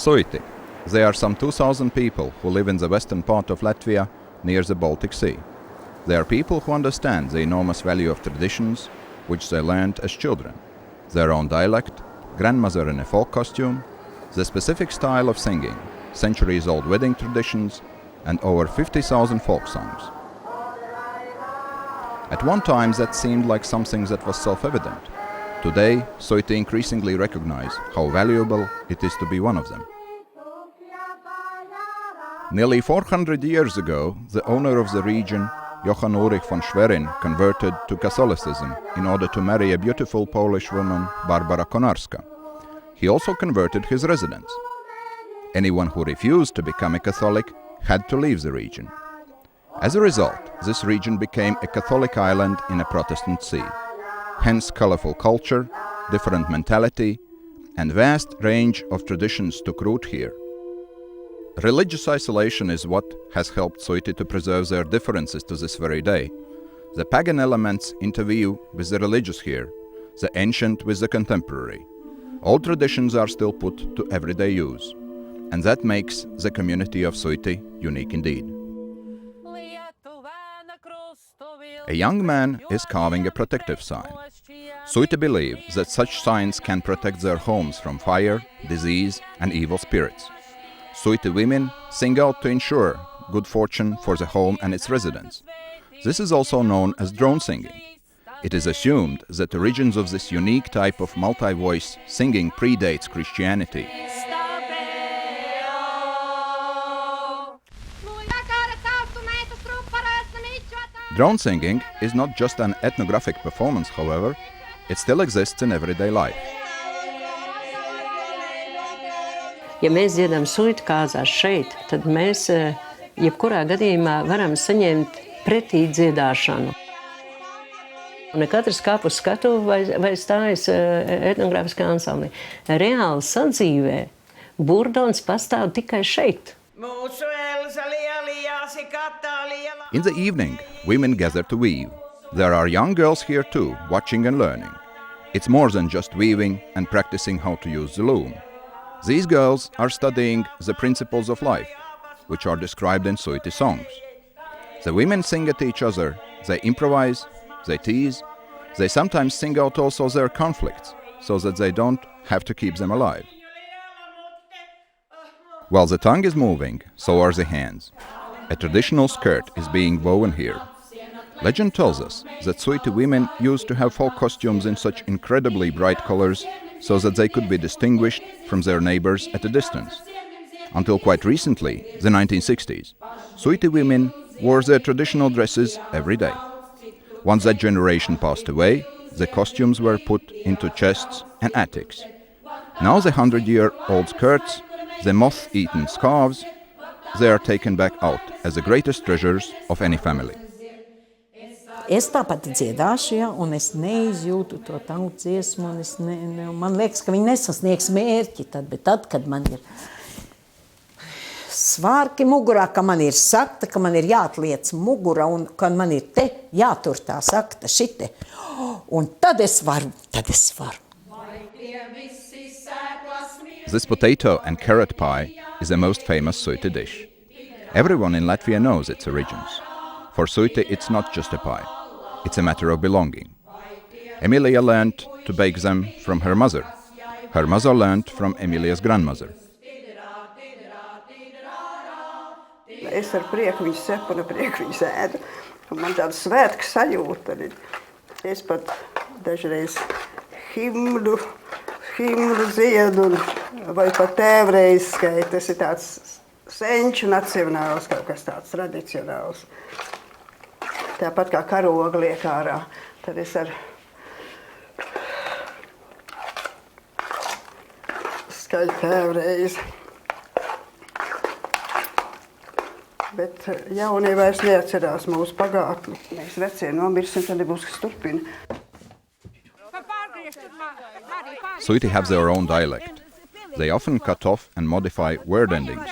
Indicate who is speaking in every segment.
Speaker 1: Suiti. They are some 2,000 people who live in the western part of Latvia, near the Baltic Sea. They are people who understand the enormous value of traditions, which they learned as children, their own dialect, grandmother in a folk costume, the specific style of singing, centuries-old wedding traditions, and over 50,000 folk songs. At one time that seemed like something that was self-evident. Today, Suiti increasingly recognize how valuable it is to be one of them. Nearly 400 years ago, the owner of the region, Johann Ulrich von Schwerin, converted to Catholicism in order to marry a beautiful Polish woman, Barbara Konarska. He also converted his residence. Anyone who refused to become a Catholic had to leave the region. As a result, this region became a Catholic island in a Protestant sea. Hence colourful culture, different mentality, and vast range of traditions took root here. Religious isolation is what has helped Suiti to preserve their differences to this very day. The pagan elements interview with the religious here, the ancient with the contemporary. All traditions are still put to everyday use, and that makes the community of Suiti unique indeed. A young man is carving a protective sign. Suiti believe that such signs can protect their homes from fire, disease, and evil spirits. Suiti women sing out to ensure good fortune for the home and its residents. This is also known as drone singing. It is assumed that the origins of this unique type of multi-voice singing predates Christianity. Drone singing is not just an ethnographic performance, however, it still exists in everyday life.
Speaker 2: Ja mēs dziedam suiti kāzās šeit, tad mēs jebkurā gadījumā varam saņemt pretī dziedāšanu. Ne katrs kāp uz skatuvi vai stājas etnogrāfiskā ansamblī. Reāli sadzīvē burdons pastāv tikai šeit.
Speaker 1: In the evening, women gather to weave. There are young girls here too, watching and learning. It's more than just weaving and practicing how to use the loom. These girls are studying the principles of life, which are described in Suiti songs. The women sing at each other, they improvise, they tease, they sometimes sing out also their conflicts, so that they don't have to keep them alive. While the tongue is moving, so are the hands. A traditional skirt is being woven here. Legend tells us that Suiti women used to have folk costumes in such incredibly bright colors so that they could be distinguished from their neighbors at a distance. Until quite recently, the 1960s, Suiti women wore their traditional dresses every day. Once that generation passed away, the costumes were put into chests and attics. Now the 100-year-old skirts, the moth-eaten scarves, they are taken back out as the greatest treasures of any family.
Speaker 3: Es tāpat dziedāšu, ja, un es neizjūtu to tangu dziesmu, un man liekas, ka viņi nesasniegs mērķi tad, bet tad, kad man ir svārki mugurā, ka man ir sakta, ka man ir jāatliec mugura, un kad man ir te jātur tā sakta šite, un tad es varu.
Speaker 1: This potato and carrot pie is the most famous Suiti dish. Everyone in Latvia knows its origins. For Suiti, it's not just a pie. It's a matter of belonging. Emilia learned to bake them from her mother. Her mother learned from Emilia's grandmother.
Speaker 4: Es ar prieku viņu sepu un ar prieku viņu ēdu. Man tāda svētka sajūta. Es pat dažreiz himnu ziedu vai pat tēvreiz skaitu. Tas ir tāds senču nacionāls, kaut kas tāds tradicionāls. Tāpat kā karoga liek ārā, tad es ar skaļu tēvreiz. Bet jaunie vairs neatcerās mūsu pagātni. Mēs vecie nomirsim, tad nebūs kas turpina.
Speaker 1: Suiti have their own dialect. They often cut off and modify word endings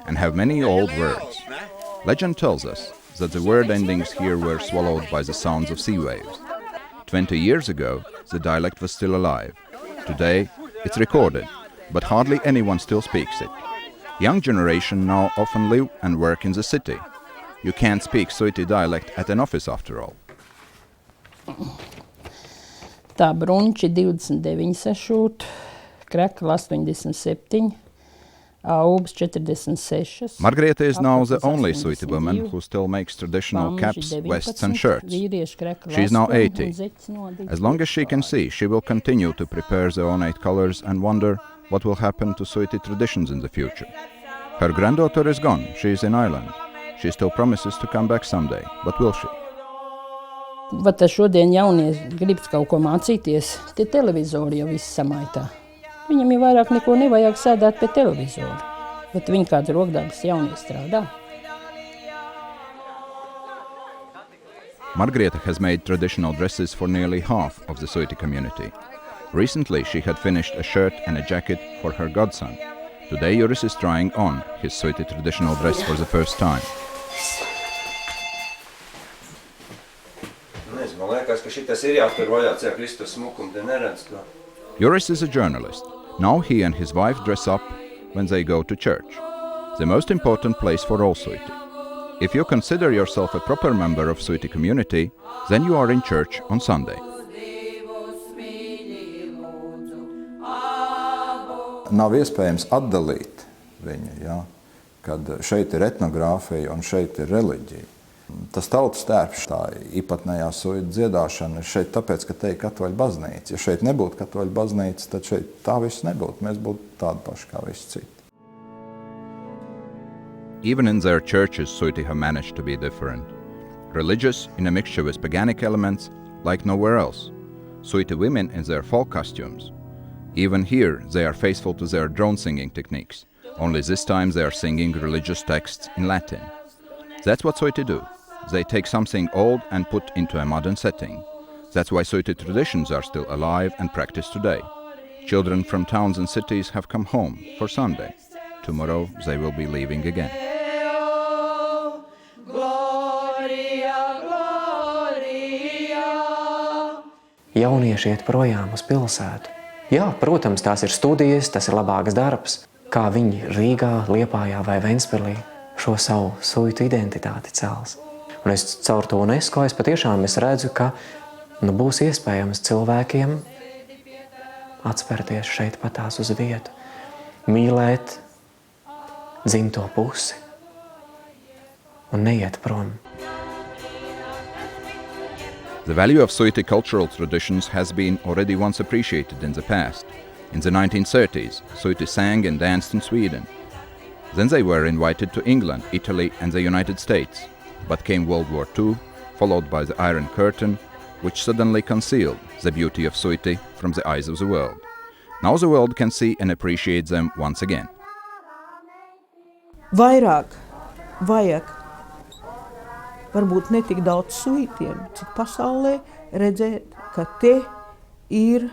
Speaker 1: and have many old words. Legend tells us that the word endings here were swallowed by the sounds of sea waves. 20 years ago, the dialect was still alive. Today, it's recorded, but hardly anyone still speaks it. Young generation now often live and work in the city. You can't speak Suiti dialect at an office after all.
Speaker 5: Tā brunči 29 sašūt, krekla 87, augs 46.
Speaker 1: Margrieta is now the only Suiti woman who still makes traditional caps, vests and shirts. She is now 80. As long as she can see, she will continue to prepare the ornate colors and wonder what will happen to Suiti traditions in the future. Her granddaughter is gone, she is in Ireland. She still promises to come back someday, but will she?
Speaker 5: Vat šodien jaunie gribas kaut ko mācīties, tie televizori jau viss samaitā. Viņam jau vairāk neko nevajag sēdēt pie televizora, bet viņi kāds rokdarbs jaunie strādā.
Speaker 1: Margrieta has made traditional dresses for nearly half of the Suiti community. Recently she had finished a shirt and a jacket for her godson. Today Juris is trying on his Suiti traditional dress for the first time. Juris is a journalist. Now he and his wife dress up when they go to church, the most important place for all Suiti. If you consider yourself a proper member of Suiti community, then you are in church on Sunday.
Speaker 6: Nav iespējams atdalīt viņu, ja? Kad šeit ir etnogrāfija un šeit ir reliģija. Tas tautas tērps, tā īpatnējā Suiti dziedāšana ir šeit tāpēc, ka te ir katoļu baznīca. Ja šeit nebūtu katoļu baznīca, tad šeit tā viss nebūtu. Mēs būtu tādi paši kā visi citi.
Speaker 1: Even in their churches, Suiti have managed to be different. Religious in a mixture with paganic elements, like nowhere else. Suiti women in their folk costumes. Even here, they are faithful to their drone singing techniques. Only this time they are singing religious texts in Latin. That's what Suiti do. They take something old and put into a modern setting. That's why Suiti traditions are still alive and practiced today. Children from towns and cities have come home for Sunday. Tomorrow they will be leaving again.
Speaker 7: Jaunieši iet projām uz pilsētu. Jā, protams, tās ir studijas, tas ir labāks darbs. Kā viņi Rīgā, Liepājā vai Ventspilī šo savu Suitu identitāti cels. Un es caur to UNESCO patiešām redzu, ka būs iespējams cilvēkiem atspērties šeit patās uz vietu, mīlēt dzimto pusi un neiet prom.
Speaker 1: The value of Suiti cultural traditions has been already once appreciated in the past. In the 1930s, Suiti sang and danced in Sweden. Then they were invited to England, Italy and the United States. But came World War II, followed by the Iron Curtain, which suddenly concealed the beauty of Suiti from the eyes of the world. Now the world can see and appreciate them once again.
Speaker 8: Vairāk vajag varbūt ne tik daudz suitiem, cik pasaulē redzēt, ka te ir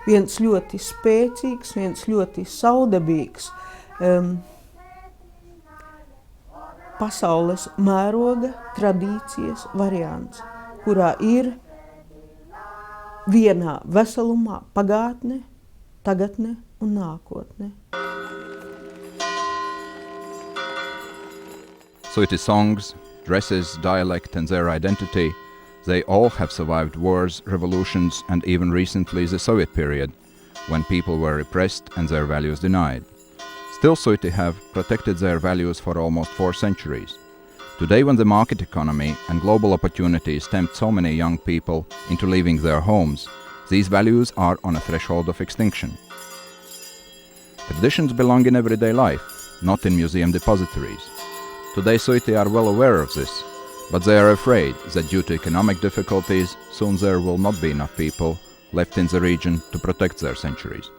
Speaker 8: viens ļoti spēcīgs, viens ļoti saudabīgs pasaules mēroga tradīcijas variants, kurā ir vienā veselumā pagātne, tagadne un nākotne.
Speaker 1: Suiti songs, dresses, dialect and their identity, they all have survived wars, revolutions and even recently the Soviet period, when people were repressed and their values denied. Still Suiti have protected their values for almost 4 centuries. Today, when the market economy and global opportunities tempt so many young people into leaving their homes, these values are on a threshold of extinction. Traditions belong in everyday life, not in museum depositaries. Today Suiti are well aware of this, but they are afraid that due to economic difficulties, soon there will not be enough people left in the region to protect their centuries.